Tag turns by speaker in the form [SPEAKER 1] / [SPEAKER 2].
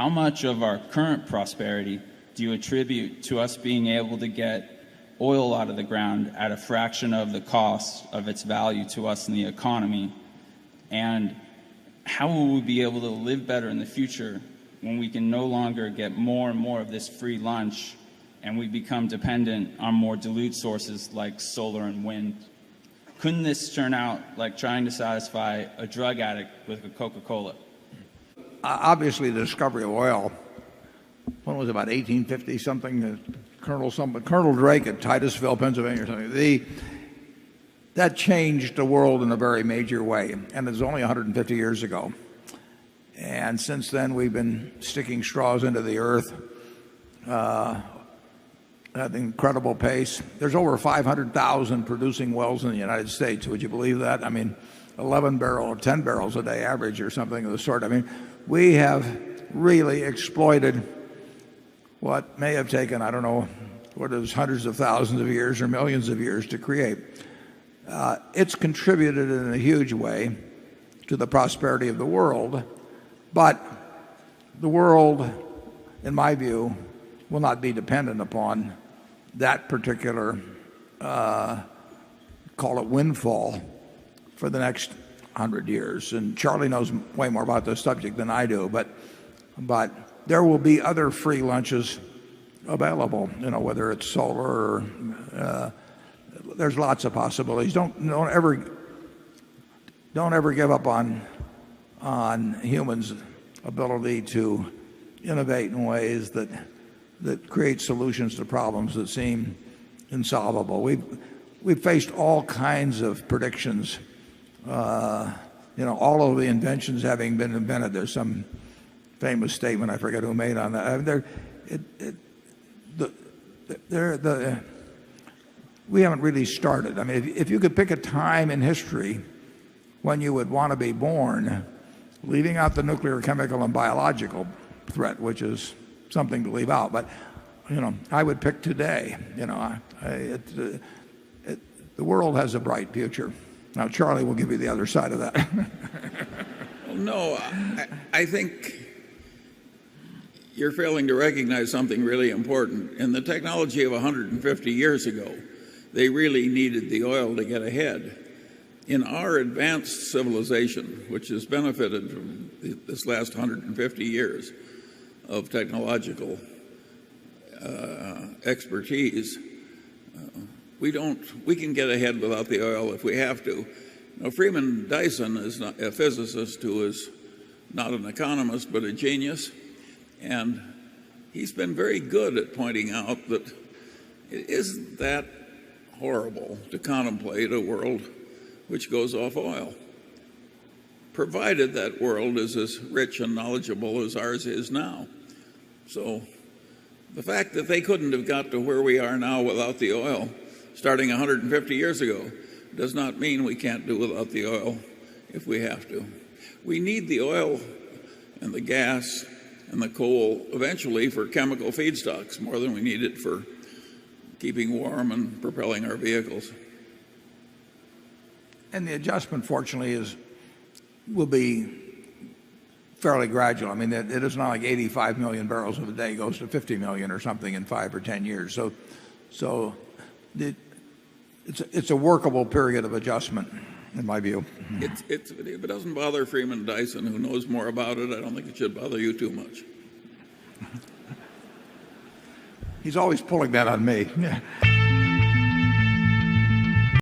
[SPEAKER 1] how much of our current prosperity do you attribute to us being able to get oil out of the ground at a fraction of the cost of its value to us in the economy? And how will we be able to live better in the future when we can no longer get more and more of this free lunch and we become dependent on more dilute sources like solar and wind? Couldn't this turn out like trying to satisfy a drug addict with a Coca-Cola?
[SPEAKER 2] Obviously, the discovery of oil, when was it, about 1850 something? Colonel Drake at Titusville, Pennsylvania, or something. That changed the world in a very major way, and it was only 150 years ago. And since then, we've been sticking straws into the earth at an incredible pace. There's over 500,000 producing wells in the United States. Would you believe that? I mean, 11 barrel or 10 barrels a day average or something of the sort. I mean, we have really exploited what may have taken, I don't know, what it was, hundreds of thousands of years or millions of years to create. It's contributed in a huge way to the prosperity of the world, but the world, in my view, will not be dependent upon that particular, call it windfall, for the next 100 years. And Charlie knows way more about this subject than I do, but there will be other free lunches available, whether it's solar or there's lots of possibilities. Don't ever give up on humans' ability to innovate in ways that create solutions to problems that seem insolvable. We've faced all kinds of predictions. All of the inventions having been invented. There's some famous statement, I forget who made on that. I mean, we haven't really started. I mean, if you could pick a time in history when you would want to be born, leaving out the nuclear, chemical, and biological threat, which is something to leave out, but I would pick today. The world has a bright future. Now, Charlie will give you the other side of that.
[SPEAKER 3] Well, no, I think you're failing to recognize something really important. In the technology of 150 years ago, they really needed the oil to get ahead. In our advanced civilization, which has benefited from this last 150 years of technological expertise, we can get ahead without the oil if we have to. Now, Freeman Dyson is not a physicist who is not an economist but a genius, and he's been very good at pointing out that it isn't that horrible to contemplate a world which goes off oil, provided that world is as rich and knowledgeable as ours is now. So the fact that they couldn't have got to where we are now without the oil starting 150 years ago does not mean we can't do without the oil if we have to. We need the oil and the gas and the coal eventually for chemical feedstocks more than we need it for keeping warm and propelling our vehicles.
[SPEAKER 2] And the adjustment, fortunately, will be fairly gradual. I mean, it is not like 85 million barrels of a day goes to 50 million or something in 5 or 10 years. So it's a workable period of adjustment, in my view.
[SPEAKER 3] If it doesn't bother Freeman Dyson, who knows more about it, I don't think it should bother you too much.
[SPEAKER 2] He's always pulling that on me.